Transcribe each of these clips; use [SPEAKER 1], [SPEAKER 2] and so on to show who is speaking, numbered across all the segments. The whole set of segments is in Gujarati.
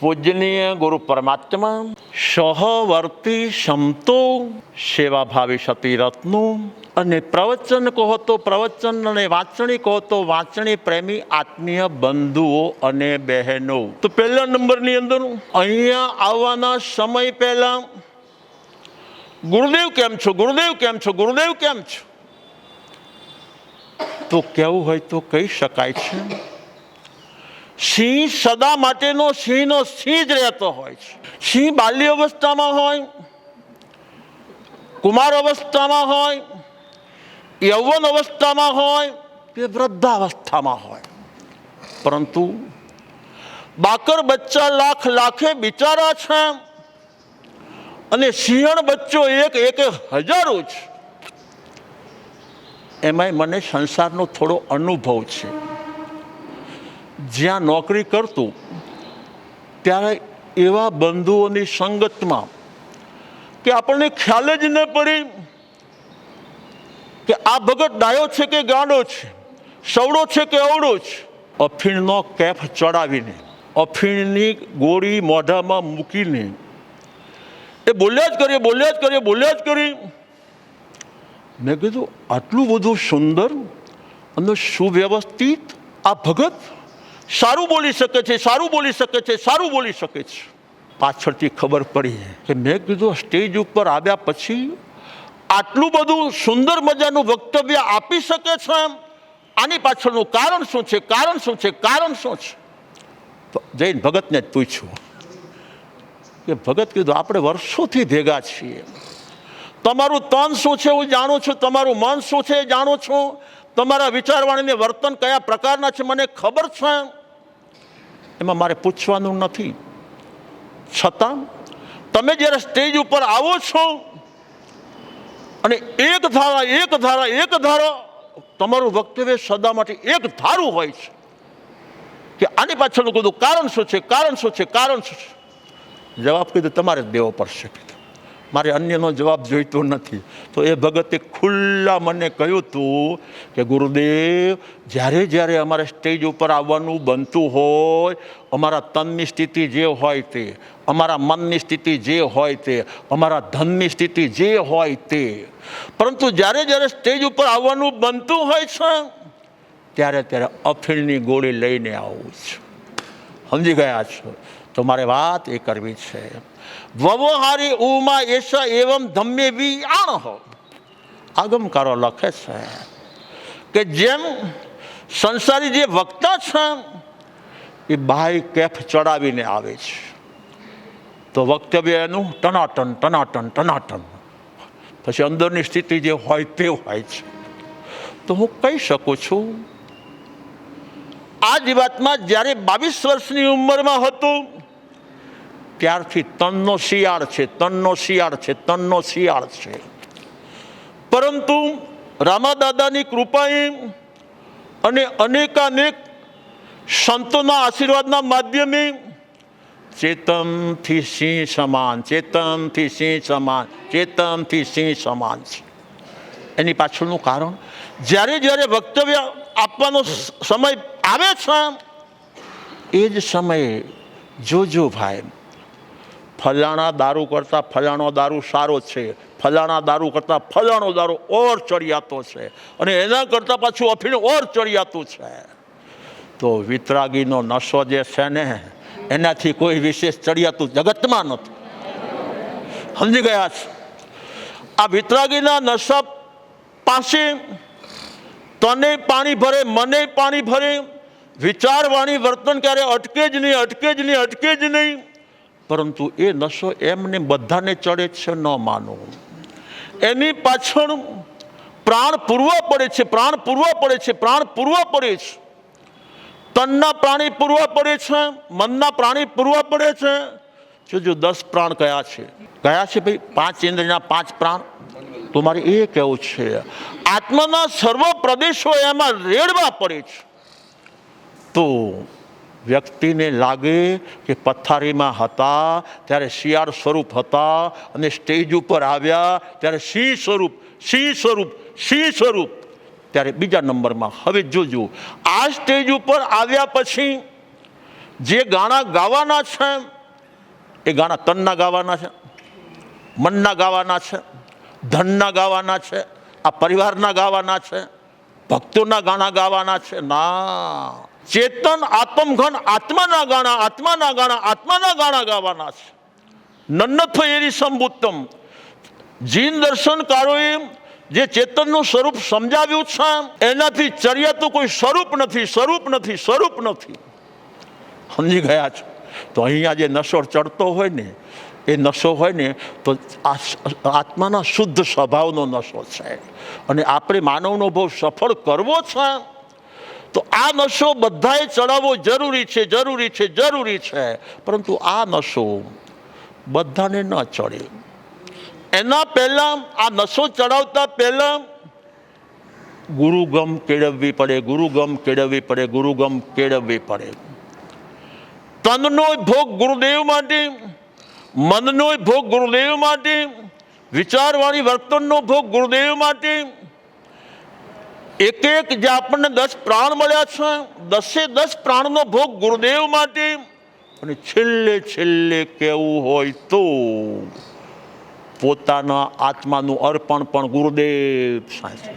[SPEAKER 1] પૂજનીય ગુરુ પરમાત્મા સહવર્તી સમતો સેવાભાવી સતી રત્નું અને પ્રવચન કહો તો પ્રવચન અને વાંચણી કહો તો વાંચણી પ્રેમી આત્મીય બંધુઓ અને બહેનો. તો પહેલા નંબરની અંદર અહીંયા આવવાના સમય પહેલા ગુરુદેવ કેમ છો, ગુરુદેવ કેમ છો, ગુરુદેવ કેમ છો, તો કેવું હોય તો કહી શકાય છે. સિંહ સદા માટેનો સિંહનો સિંહ જ રહેતો હોય છે. સિંહ બાલ્ય અવસ્થામાં હોય, કુમાર અવસ્થામાં હોય, યૌવન અવસ્થામાં હોય કે વૃદ્ધાવસ્થામાં હોય, પરંતુ બાકર બચ્ચા લાખ લાખે બિચારા છે અને સિંહણ બચ્ચો એક હજારો છે. એમાંય મને સંસારનો થોડો અનુભવ છે. જ્યાં નોકરી કરતું ત્યારે એવા બંધુઓની સંગતમાં કે આપણને ખ્યાલ જ ન પડી કે આ ભગત ડાયો છે કે ગાંડો છે, સવડો છે કે અવળો છે. અફીણનો કેફ ચડાવીને, અફીણની ગોળી મોઢામાં મૂકીને એ બોલ્યા જ કરીએ, બોલ્યા જ કરીએ, બોલ્યા જ કરી. મેં કીધું આટલું બધું સુંદર અને સુવ્યવસ્થિત આ ભગત સારું બોલી શકે છે, સારું બોલી શકે છે, સારું બોલી શકે છે. પાછળથી ખબર પડી કે મેં કીધું સ્ટેજ ઉપર આવ્યા પછી આટલું બધું સુંદર મજાનું વક્તવ્ય આપી શકે છે, આની પાછળનું કારણ શું છે, કારણ શું છે, કારણ શું છે. તો જઈને ભગતને જ પૂછ્યું કે ભગત કીધું આપણે વર્ષોથી ભેગા છીએ, તમારું તન શું છે હું જાણું છું, તમારું મન શું છે એ જાણું છું, તમારા વિચારવાણીને વર્તન કયા પ્રકારના છે મને ખબર છે, એમાં મારે પૂછવાનું નથી. છતાં તમે જ્યારે સ્ટેજ ઉપર આવો છો અને એક ધારા તમારું વક્તવ્ય સદા માટે એક ધારું હોય છે કે આની પાછળનું કીધું કારણ શું છે, કારણ શું છે, કારણ શું છે. જવાબ કીધું તમારે જ દેવો પડશે, મારે અન્યનો જવાબ જોઈતો નથી. તો એ ભગતે ખુલ્લા મને કહ્યું હતું કે ગુરુદેવ, જ્યારે જ્યારે અમારે સ્ટેજ ઉપર આવવાનું બનતું હોય, અમારા તનની સ્થિતિ જે હોય તે, અમારા મનની સ્થિતિ જે હોય તે, અમારા ધનની સ્થિતિ જે હોય તે, પરંતુ જ્યારે જ્યારે સ્ટેજ ઉપર આવવાનું બનતું હોય છે ત્યારે ત્યારે અફીણની ગોળી લઈને આવું છું. સમજી ગયા છો? તો મારે વાત એ કરવી છે. વ્યવહારી ઉમા એસા એવમ ધમ્ય વિયાણ હો. આગમકારો લખે છે કે જેમ સંસારી જે વક્તા છે એ બાય કેફ ચડાવીને આવે છે તો વક્તવ્ય એનું ટનાટન ટનાટન ટનાટન, પછી અંદરની સ્થિતિ જે હોય તે હોય છે. તો હું કહી શકું છું આ જીવાતમાં જ્યારે 22 વર્ષની ઉંમરમાં હતું ત્યારથી તનનો શિયાળ છે, તનનો શિયાળ છે, તનનો શિયાળ છે. પરંતુ રામાદાદાની કૃપાએ અને અનેકાનેક સંતોના આશીર્વાદના માધ્યમે ચેતનથી સિંહ સમાન, ચેતનથી સિંહ સમાન, ચેતનથી સિંહ સમાન છે. એની પાછળનું કારણ જ્યારે જ્યારે વક્તવ્ય આપવાનો સમય આવે છે એ જ સમયે જોજો ભાઈ, ફલાણા દારૂ કરતાં ફલાણો દારૂ સારો છે, ફલાણા દારૂ કરતાં ફલાણો દારૂ ઓર ચડિયાતો છે, અને એના કરતાં પાછું અફીણ ઓર ચડિયાતું છે. તો વિતરાગીનો નશો જે છે ને એનાથી કોઈ વિશેષ ચડિયાતું જગતમાં નથી. સમજી ગયા છે? આ વિતરાગીના નશા પાસે તને પાણી ભરે, મને પાણી ભરે, વિચારવાણી વર્તન ક્યારે અટકે જ નહીં, અટકે જ નહીં, અટકે જ નહીં. પરંતુ એ નશો એમને બધાને ચડે છે ન માનો. એની પાછળ પ્રાણ પૂરવા પડે છે, પ્રાણ પૂરવા પડે છે, પ્રાણ પૂરવા પડે છે. તનના પ્રાણી પૂરવા પડે છે, મનના પ્રાણી પૂરવા પડે છે. જો 10 પ્રાણ કયા છે ભાઈ, 5 ઇન્દ્રિયના 5 પ્રાણ. તો મારે એ કહેવું છે આત્માના સર્વ પ્રદેશો એમાં રેડવા પડે છે. તો વ્યક્તિને લાગે કે પથારીમાં હતા ત્યારે શિયાળ સ્વરૂપ હતા અને સ્ટેજ ઉપર આવ્યા ત્યારે સિંહ સ્વરૂપ, સિંહ સ્વરૂપ, સિંહ સ્વરૂપ. ત્યારે બીજા નંબરમાં હવે જોજો, આ સ્ટેજ ઉપર આવ્યા પછી જે ગાણા ગાવાના છે એ ગાણા તનના ગાવાના છે, મનના ગાવાના છે, ધનના ગાવાના છે, આ પરિવારના ગાવાના છે, ભક્તોના ગાણા ગાવાના છે? ના, ચેતન આત્મઘન આત્માના ગાણા, આત્માના ગાણા, આત્માના ગાણા ગાવાના છે. નન્નથ એરી સંભૂતમ, જીન દર્શનકારોએ જે ચેતનનું સ્વરૂપ સમજાવ્યું છે એનાથી ચર્યાતું કોઈ સ્વરૂપ નથી, સ્વરૂપ નથી, સ્વરૂપ નથી. સમજી ગયા છો? તો અહીંયા જે નશો ચડતો હોય ને, એ નશો હોય ને તો આત્માના શુદ્ધ સ્વભાવનો નશો છે. અને આપણે માનવનો ભવ સફળ કરવો છે તો આ નશો બધાએ ચડાવવો જરૂરી છે, જરૂરી છે, જરૂરી છે. પરંતુ આ નશો બધાને ન ચડે. એના પહેલા આ નશો ચડાવતા પહેલા ગુરુગમ કેળવવી પડે, ગુરુગમ કેળવવી પડે, ગુરુગમ કેળવવી પડે. તનનો ભોગ ગુરુદેવ માટે, મનનો ભોગ ગુરુદેવ માટે, વિચારવાળી વર્તનનો ભોગ ગુરુદેવ માટે. એક એક જે આપણને 10 પ્રાણ મળ્યા છે, 10 પ્રાણનો ભોગ ગુરુદેવ માટે. અને છેલ્લે છેલ્લે કેવું હોય તો પોતાના આત્માનું અર્પણ પણ ગુરુદેવ સાથે.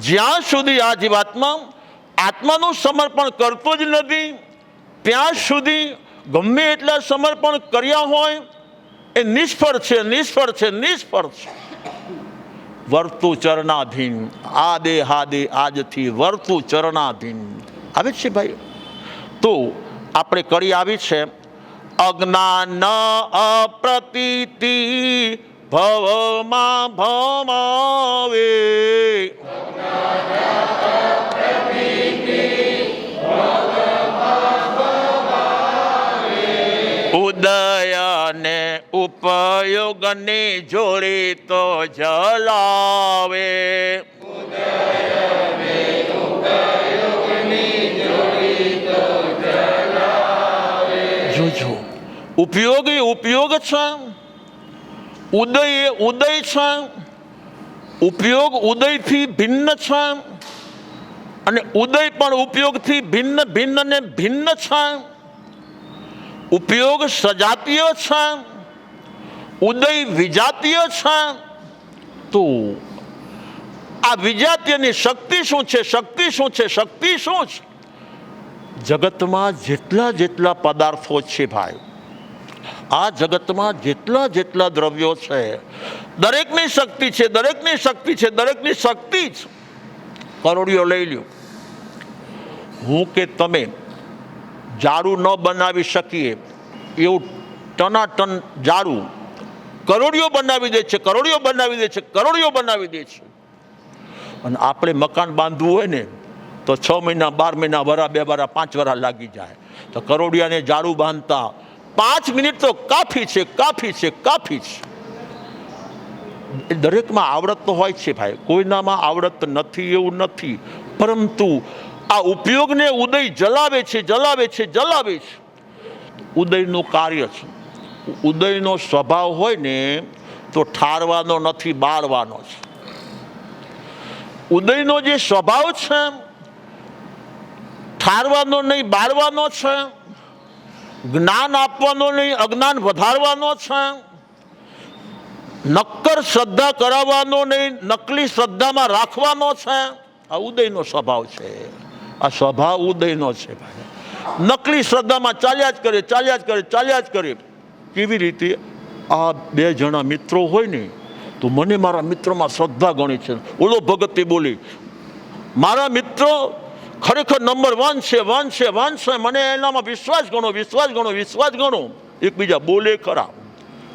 [SPEAKER 1] જ્યાં સુધી આ જીવાત્મા આત્માનું સમર્પણ કરતો જ નથી ત્યાં સુધી ગમે એટલા સમર્પણ કર્યા હોય એ નિષ્ફળ છે, નિષ્ફળ છે, નિષ્ફળ છે. વર્તુ ચરણાધીન, આદે હાદે આજથી વર્તુ ચરણાધીન આવે છે ભાઈ. તો આપણે કરી આવી છે અજ્ઞાન અપ્રતીતિ ભવમાં ભમાવે, ઉદય ને ઉપયોગની જોડી તો જલાવે. જોજો, ઉપયોગી ઉપયોગ છે, ઉદય એ ઉદય છે, ઉપયોગ ઉદયથી ભિન્ન છે અને ઉદય પણ ઉપયોગથી ભિન્ન ભિન્ન ને ભિન્ન છે. ઉપયોગ સજાતીય છે, ઉદય વિજાતીય છે. તો આ વિજાતીયની શક્તિ શું છે? શક્તિ શું છે? શક્તિ શું છે? જગતમાં જેટલા જેટલા પદાર્થો છે ભાઈ, આ જગતમાં જેટલા જેટલા દ્રવ્યો છે, દરેકની શક્તિ છે, દરેકની શક્તિ છે, દરેકની શક્તિ છે. કરોડિયો લઈ લ્યો. હું કે તમે ઝાડુ ન બનાવી શકીએ એવું ટનાટન ઝાડુ કરોડિયો બનાવી દે છે, કરોડિયો બનાવી દે છે, કરોડિયો બનાવી દે છે. અને આપણે મકાન બાંધવું હોય ને તો 6 મહિના, 12 મહિના, વરા, 2 વરા, 5 વરા લાગી જાય. તો કરોડિયાને ઝાડુ બાંધતા 5 મિનિટ તો કાફી છે, કાફી છે, કાફી છે. દરેકમાં આવડત તો હોય છે ભાઈ, કોઈનામાં આવડત નથી એવું નથી. પરંતુ આ ઉપયોગને ઉદય જલાવે છે, જલાવે છે, જલાવે છે. ઉદયનું કાર્ય છે. ઉદયનો સ્વભાવ હોય ને તો ઠારવાનો નથી, બાળવાનો છે. ઉદયનો જે સ્વભાવ છે ઠારવાનો નહીં, બાળવાનો છે. જ્ઞાન આપવાનો નહીં, અજ્ઞાન વધારવાનો છે. નક્કર શ્રદ્ધા કરાવવાનો નહીં, નકલી શ્રદ્ધામાં રાખવાનો છે. આ ઉદયનો સ્વભાવ છે. આ સ્વભાવ ઉદયનો છે ભાઈ. નકલી શ્રદ્ધામાં ચાલ્યા જ કરે, ચાલ્યા જ કરે, ચાલ્યા જ કરે. કેવી રીતે? આ 2 જણા મિત્રો હોય ને તો મને મારા મિત્રોમાં શ્રદ્ધા ગણી છે. ઓલો ભગતે બોલી મારા મિત્રો ખરેખર નંબર 1 છે, 1 છે, 1 છે, મને એનામાં વિશ્વાસ ગણો, વિશ્વાસ ગણો, વિશ્વાસ ગણો. એકબીજા બોલે ખરા.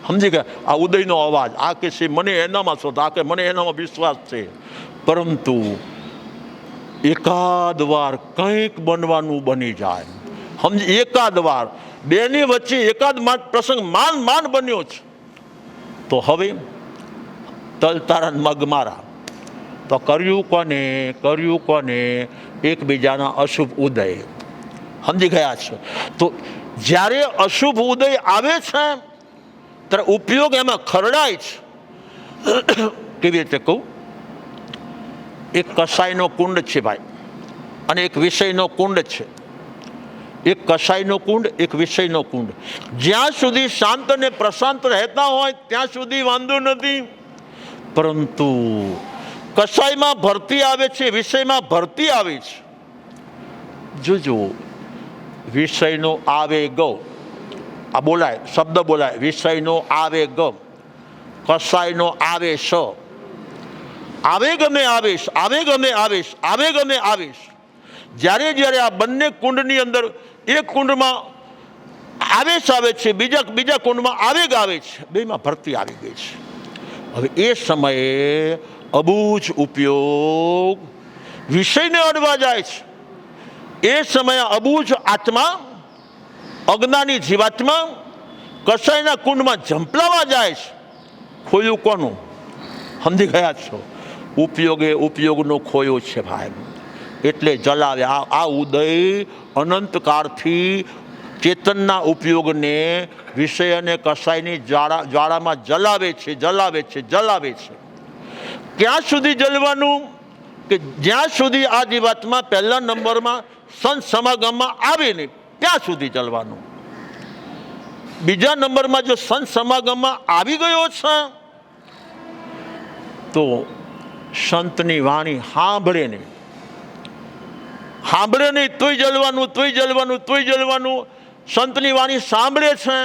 [SPEAKER 1] સમજી ગયા? આ ઉદયનો અવાજ. આ કે છે મને એનામાં શ્રદ્ધા, આ કે મને એનામાં વિશ્વાસ છે. પરંતુ એકાદ વાર કંઈક બનવાનું બની જાય. સમજી? એકાદ વાર બેની વચ્ચે એકાદ પ્રસંગ માંડ બન્યો છે તો હવે તલતારા મગમારા. તો કર્યું કોને? કર્યું કોને? એકબીજાના અશુભ ઉદય. સમજી ગયા છે? તો જ્યારે અશુભ ઉદય આવે છે ત્યારે ઉપયોગ એમાં ખરડાય છે. કેવી રીતે કહું? એક કસાઈનો કુંડ છે ભાઈ અને એક વિષયનો કુંડ છે. એક કસાઈનો કુંડ, એક વિષયનો કુંડ. જ્યાં સુધી શાંત અને પ્રશાંત રહેતા હોય ત્યાં સુધી વાંધો નથી, પરંતુ કસાઈમાં ભરતી આવે છે, વિષયમાં ભરતી આવે છે. જોજો, વિષયનો આવેગ, આ બોલાય, શબ્દ બોલાય, વિષયનો આવેગ, કસાઈનો આવેશ, આવેગ અને આવેશ, આવેગ અને આવેશ, આવેગ અને આવેશ. જ્યારે જ્યારે આ બંને કુંડની અંદર, એક કુંડમાં આવેશ આવે છે, બીજા કુંડમાં આવેગ આવે છે, બેમાં ભરતી આવી ગઈ છે. હવે એ સમયે અબૂઝ ઉપયોગ વિષયને અડવા જાય છે. એ સમયે અબૂઝ આત્મા, અજ્ઞાની જીવાત્મા કસાઈના કુંડમાં ઝંપલાવા જાય છે. ખોયું કોનું? સમજી ગયા છો? ઉપયોગે ઉપયોગનો ખોયો છે ભાઈ. એટલે જલાવે. આ ઉદય અનંતકાળથી ચેતનના ઉપયોગને વિષય અને કસાઈની જ્વાળામાં જલાવે છે, જલાવે છે, જલાવે છે. ક્યાં સુધી જલવાનું? કે જ્યાં સુધી આ જીવાત્મા પહેલા નંબરમાં સંત સમાગમમાં આવે ને ત્યાં સુધી જલવાનું. બીજા નંબરમાં જો સંત સમાગમમાં આવી ગયો છે તો સંતની વાણી સાંભળે નહીં, સાંભળે નહીં તોય જલવાનું, તોય જલવાનું, તોય જલવાનું. સંતની વાણી સાંભળે છે,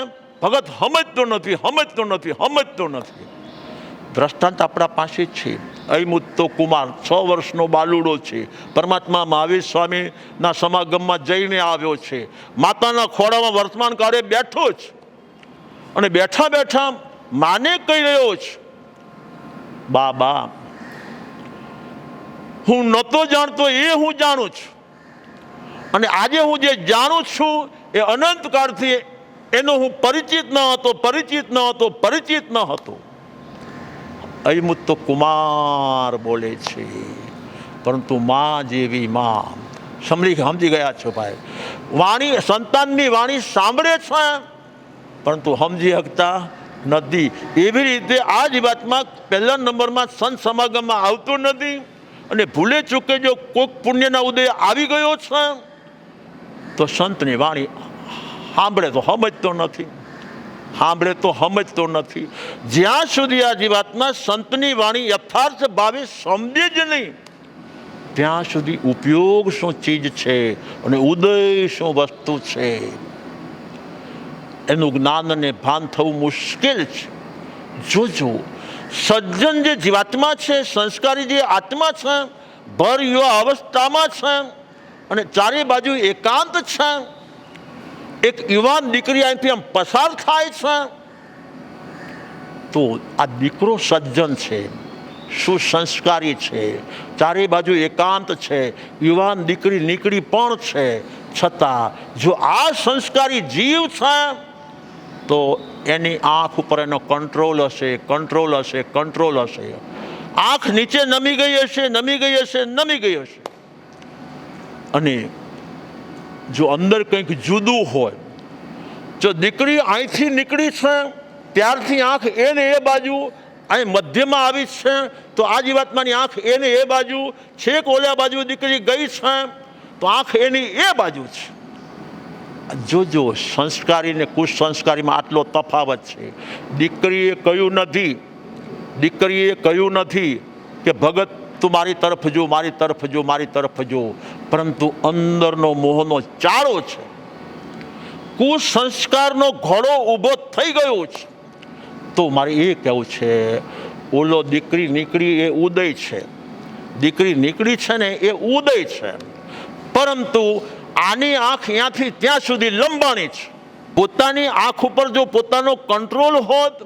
[SPEAKER 1] ભગત સમજતો નથી, સમજતો નથી, સમજતો નથી. દ્રષ્ટાંત આપણા પાસે જ છે. અયમુત્તો કુમાર 6 વર્ષનો બાલુડો છે, પરમાત્મા મહાવીર સ્વામીના સમાગમમાં જઈને આવ્યો છે. માતાના ખોળામાં વર્તમાન કાળે બેઠો છે અને બેઠા બેઠા માને કહી રહ્યો છે, બાબા હું નહોતો જાણતો એ હું જાણું છું, અને આજે હું જે જાણું છું એ અનંતકાળથી એનો હું પરિચિત ન હતો, પરિચિત ન હતો, પરિચિત ન હતો. અયમુત્તો કુમાર બોલે છે, પરંતુ માં જેવી માં. સમજી ગયા છો ભાઈ? વાણી, સંતાનની વાણી સાંભળે છે પરંતુ સમજી શકતા નથી. એવી રીતે આ જ વાતમાં પહેલા નંબરમાં સંત સમાગમમાં આવતો નથી, અને ભૂલે ચૂકે જો કોઈક પુણ્યના ઉદય આવી ગયો છે તો સંતની વાણી સાંભળે તો સમજતો નથી, સાંભળે તો સમજતો નથી. જ્યાં સુધી આ જીવાત્મા સંતની વાણી યથાર્થ ભાવે સમજે જ નહીં ત્યાં સુધી ઉપયોગ શું ચીજ છે અને ઉદય શું વસ્તુ છે એનું જ્ઞાન અને ભાન થવું મુશ્કેલ છે. જોજો, સજ્જન જે જીવાત્મા છે, સંસ્કારી જે આત્મા છે, ભર યુવા અવસ્થામાં છે અને ચારે બાજુ એકાંત છે. એક યુવાન દીકરી અહીંથી આમ પસાર થાય છે તો આ દીકરો સજ્જન છે, સુસંસ્કારી છે, ચારે બાજુ એકાંત છે, યુવાન દીકરી નીકળી પણ છે, છતાં જો આ સંસ્કારી જીવ છે તો એની આંખ ઉપર એનો કંટ્રોલ હશે, કંટ્રોલ હશે, કંટ્રોલ હશે. આંખ નીચે નમી ગઈ હશે, નમી ગઈ હશે, નમી ગઈ હશે. અને જો અંદર કંઈક જુદું હોય, જો દીકરી અહીંથી નીકળી છે ત્યારથી આંખ એને એ બાજુ, અહીં મધ્યમાં આવી છે તો આ જીવાત્માની આંખ એને એ બાજુ, છેક ઓલા બાજુ દીકરી ગઈ છે તો આંખ એની એ બાજુ છે. જોજો, સંસ્કારી ને કુસંસ્કારીમાં આટલો તફાવત છે. દીકરીએ કહ્યું નથી, દીકરીએ કહ્યું નથી કે ભગત તું મારી તરફ જો, મારી તરફ જો, મારી તરફ જો, પરંતુ અંદરનો મોહનો ચાળો છે, કુસંસ્કારનો ઘોડો ઊભો થઈ ગયો છે. તો મારે એ કહેવું છે, ઓલો દીકરી નીકળી એ ઉદય છે, દીકરી નીકળી છે ને એ ઉદય છે, પરંતુ આની આંખ અહીંયાથી ત્યાં સુધી લંબાણી છે. પોતાની આંખ ઉપર જો પોતાનો કંટ્રોલ હોત,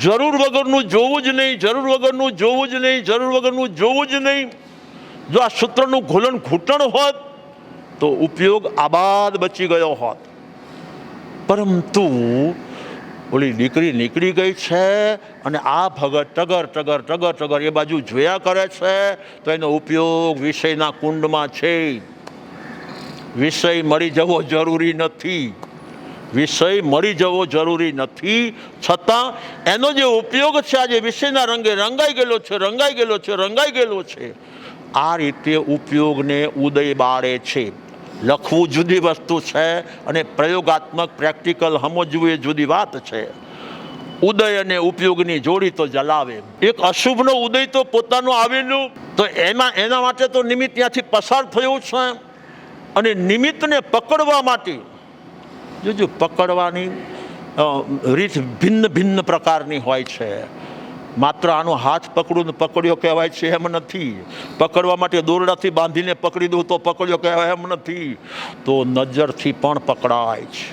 [SPEAKER 1] જરૂર વગરનું જોવું જ નહીં, જરૂર વગરનું જોવું જ નહીં, જરૂર વગરનું જોવું જ નહીં, જો આ સૂત્રનું ઘૂલન ઘૂંટણ હોત તો ઉપયોગ આબાદ બચી ગયો હોત. પરંતુ ઓલી દીકરી નીકળી ગઈ છે અને આ ભગત ટગર ટગર ટગર ટગર એ બાજુ જોયા કરે છે તો એનો ઉપયોગ વિષયના કુંડમાં છે. વિષય મળી જવો જરૂરી નથી, વિષય મળી જવો જરૂરી નથી, છતાં એનો જે ઉપયોગ છે આજે વિષયના રંગે રંગાઈ ગયેલો છે, રંગાઈ ગયેલો છે, રંગાઈ ગયેલો છે. આ રીતે ઉપયોગને ઉદય બાળે છે. લખવું જુદી વસ્તુ છે અને પ્રયોગાત્મક પ્રેક્ટિકલ સમજવું એ જુદી વાત છે. ઉદય અને ઉપયોગની જોડી તો જલાવે. એક અશુભનો ઉદય તો પોતાનું આવેલું, તો એના માટે તો નિમિત્ત ત્યાંથી પસાર થયું છે. અને નિમિત્તને પકડવા માટે જો પકડવાની રીત ભિન્ન ભિન્ન પ્રકારની હોય છે. માત્ર આનો હાથ પકડ્યો કહેવાય છે એમ નથી. પકડવા માટે દોરડાથી બાંધીને પકડી દઉં તો પકડ્યો કહેવાય એમ નથી. તો નજરથી પણ પકડાય છે.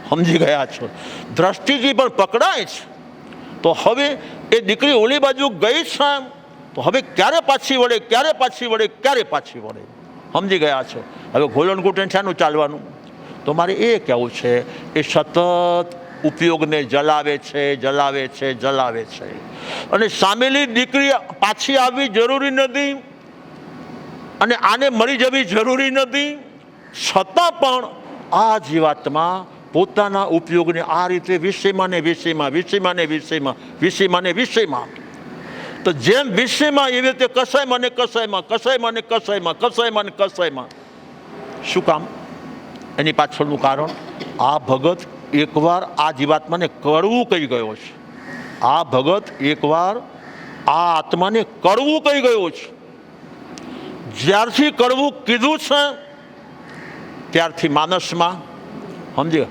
[SPEAKER 1] સમજી ગયા છો? દ્રષ્ટિથી પણ પકડાય છે. તો હવે એ દીકરી ઓલી બાજુ ગઈ છે, તો હવે ક્યારે પાછી વળે, ક્યારે પાછી વળે, ક્યારે પાછી વળે? સમજી ગયા છો? હવે ઘોલણ ઘૂંટણ શાનું ચાલવાનું? તો મારે એ કહેવું છે એ સતત ઉપયોગને જલાવે છે, જલાવે છે, જલાવે છે. અને સામેલી દીકરી પાછી આવવી જરૂરી નથી અને આને મળી જવી જરૂરી નથી, છતાં પણ આ જીવાત્મા પોતાના ઉપયોગને આ રીતે વિષયમાં ને વિષયમાં, વિષયમાં ને વિષયમાં, વિષયમાં ને વિષયમાં, તો જેમ વિષયમાં એવી રીતે કસાયમાં ને કસાયમાં, કસાયમાં ને કસાયમાં, કસાયમાં ને કસાયમાં. શું કામ? એની પાછળનું કારણ આ ભગત એકવાર આ જીવાત્માને કડવું કહી ગયો છે. આ ભગત એકવાર આ આત્માને કડવું કહી ગયો છે. જ્યારથી કડવું કીધું છે ત્યારથી માનસમાં, સમજી,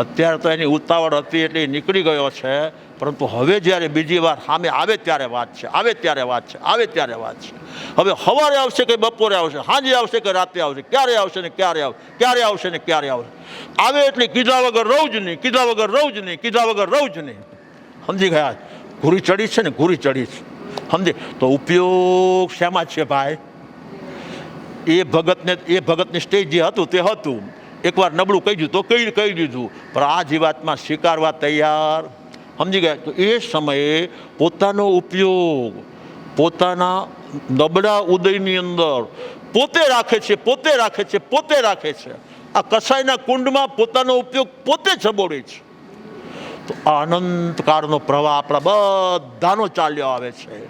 [SPEAKER 1] અત્યારે તો એની ઉતાવળ હતી એટલે નીકળી ગયો છે, પરંતુ હવે જ્યારે બીજી વાર સામે આવે ત્યારે વાત છે, આવે ત્યારે વાત છે, આવે ત્યારે વાત છે. હવે સવારે આવશે કે બપોરે આવશે, સાંજે આવશે કે રાતે આવશે, ક્યારે આવશે ને ક્યારે આવશે, ક્યારે આવશે ને ક્યારે આવશે. આવે એટલે કીધા વગર રહું જ નહીં, કીધા વગર રહું જ નહીં, કીધા વગર રહું જ નહીં. સમજી ગયા? ઘૂરી ચડી છે ને, ઘૂરી ચડી છે. સમજી? તો ઉપયોગ શેમાં છે ભાઈ? એ ભગતની સ્ટેજ જે હતું તે હતું. એકવાર નબળું કહી દીધું તો કહી દીધું, પણ આ જીવાત્મા સ્વીકારવા તૈયાર. સમજી ગયા? તો એ સમયે પોતાનો ઉપયોગ પોતાના નબળા ઉદયની અંદર પોતે રાખે છે, પોતે રાખે છે, પોતે રાખે છે. આ કસાયના કુંડમાં પોતાનો ઉપયોગ પોતે છબોડે છે. તો અનંતકાળનો પ્રવાહ આપણા બધાનો ચાલ્યો આવે છે.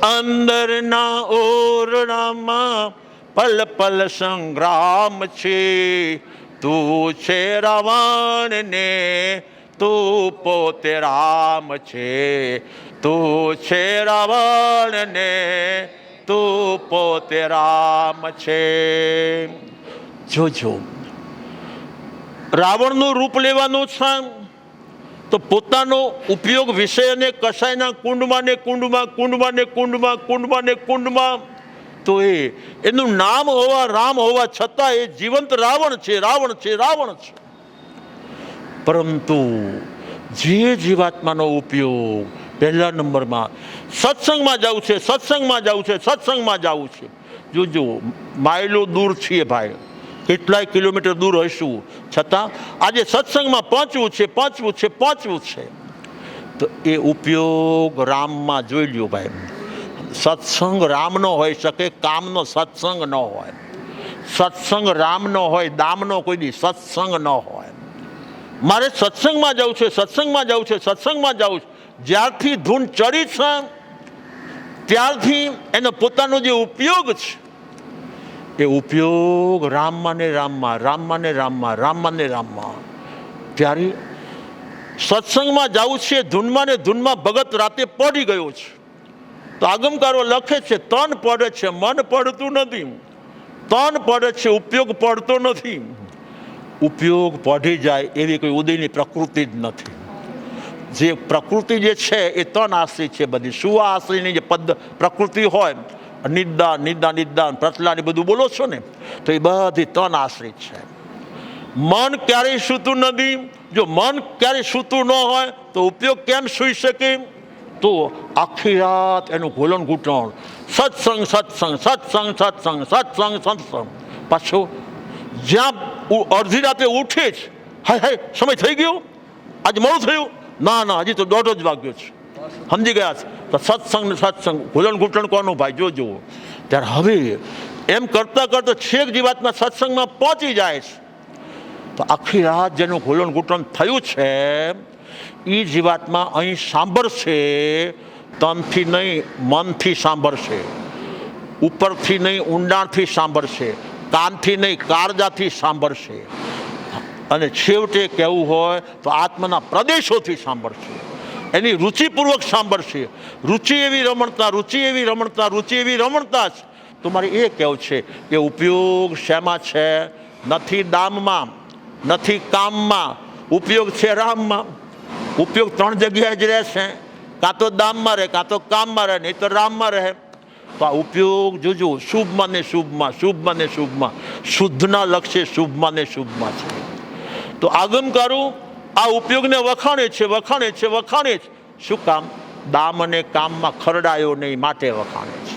[SPEAKER 1] અંદરના ઓરડામાં પલ પલ સંગ્રામ છે. તું છે રાવણ ને તું પોતે રામ છે. તું છે રાવણ ને તું પોતે રામ છે. જોજો, રાવણનું રૂપ લેવાનું છે તો પોતાનો ઉપયોગ વિષયને કસાયના કુંડમાં ને કુંડમાં, કુંડમાં ને કુંડમાં, કુંડમાં ને કુંડમાં, તો એનું નામ હોવા રામ હોવા છતાં એ જીવંત રાવણ છે, રાવણ છે, રાવણ છે. પરંતુ જે જીવાત્માનો ઉપયોગ પહેલા નંબરમાં સત્સંગમાં જવું છે, સત્સંગમાં જવું છે, સત્સંગમાં જવું છે. જોજો, માઇલો દૂર છીએ ભાઈ, કેટલાય કિલોમીટર દૂર હશું, છતાં આજે સત્સંગમાં પહોંચવું છે, પહોંચવું છે, પહોંચવું છે. તો એ ઉપયોગ રામમાં જોઈ લ્યો ભાઈ. સત્સંગ રામનો હોઈ શકે, કામનો સત્સંગ ન હોય. સત્સંગ રામનો હોય, દામનો કોઈ દી સત્સંગ ન હોય. મારે સત્સંગમાં જવું છે, સત્સંગમાં જવું છે, સત્સંગમાં જવું છે. જ્યારથી ધૂન ચડી છે ત્યારથી એનો પોતાનો જે ઉપયોગ છે એ ઉપયોગ રામમાં ને રામમાં, રામમાં ને રામમાં, રામમાં ને રામમાં. ત્યારે સત્સંગમાં જવું છે, ધૂનમાં ને ધૂનમાં ભગત રાતે પડી ગયો છે. તો આગમકારો લખે છે તન પડે છે, મન પડતું નથી. તન પડે છે, ઉપયોગ પડતો નથી. ઉપયોગ પડી જાય એવી કોઈ ઉદયની પ્રકૃતિ જ નથી. જે પ્રકૃતિ જે છે એ તન આશ્રિત છે બધી. શું આશ્રિતની જે પ્રકૃતિ હોય, નિદાન, નિદાન, નિદાન, પ્રતલાની બધું બોલો છો ને, તો એ બધી તન આશ્રિત છે. મન ક્યારેય સૂતું નથી. જો મન ક્યારેય સૂતું ન હોય તો ઉપયોગ કેમ સૂઈ શકે? તો આખી રાત એનું ઘોલણ ઘૂંટણ, સત્સંગ, સત્સંગ, સત્સંગ, સત્સંગ, સત્સંગ, સત્સંગ. પાછો જ્યાં અડધી રાતે ઉઠે જ, હાય હાય સમય થઈ ગયો, આજે મોડું થયું, ના ના હજી તો 1:30 જ વાગ્યો છે. સમજી ગયા છે? તો સત્સંગ ને સત્સંગ, ઘોલણ ઘૂંટણ કોનું ભાઈ? જોજો. ત્યારે હવે એમ કરતાં કરતાં છેક જીવાતમાં સત્સંગમાં પહોંચી જાય છે. તો આખી રાત જેનું ઘોલણ ઘૂંટણ થયું છે એ જીવાતમાં અહીં સાંભળશે, તનથી નહીં મનથી સાંભળશે, ઉપરથી નહીં ઊંડાણથી સાંભળશે, કાનથી નહીં કાળજાથી સાંભળશે, અને છેવટે કહેવું હોય તો આત્માના પ્રદેશોથી સાંભળશે, એની રુચિપૂર્વક સાંભળશે. રુચિ એવી રમણતા, રુચિ એવી રમણતા, રુચિ એવી રમણતા જ. તો મારે એ કહેવું છે કે ઉપયોગ શેમાં છે? નથી દામમાં, નથી કામમાં, ઉપયોગ છે રામમાં. ઉપયોગ ત્રણ જગ્યાએ જ રહેશે, કાં તો દામમાં રહે, કાં તો કામમાં રહે, નહીં તો રામમાં રહે. તો આ ઉપયોગ જોજો, શુભમાં ને શુભમાં, શુભમાં ને શુભમાં, શુદ્ધના લક્ષ્ય શુભમાં ને શુભમાં છે. તો આગમકારું આ ઉપયોગને વખાણે છે, વખાણે છે, વખાણે છે. શું કામ? દામ અને કામમાં ખરડાયો નહીં માટે વખાણે છે.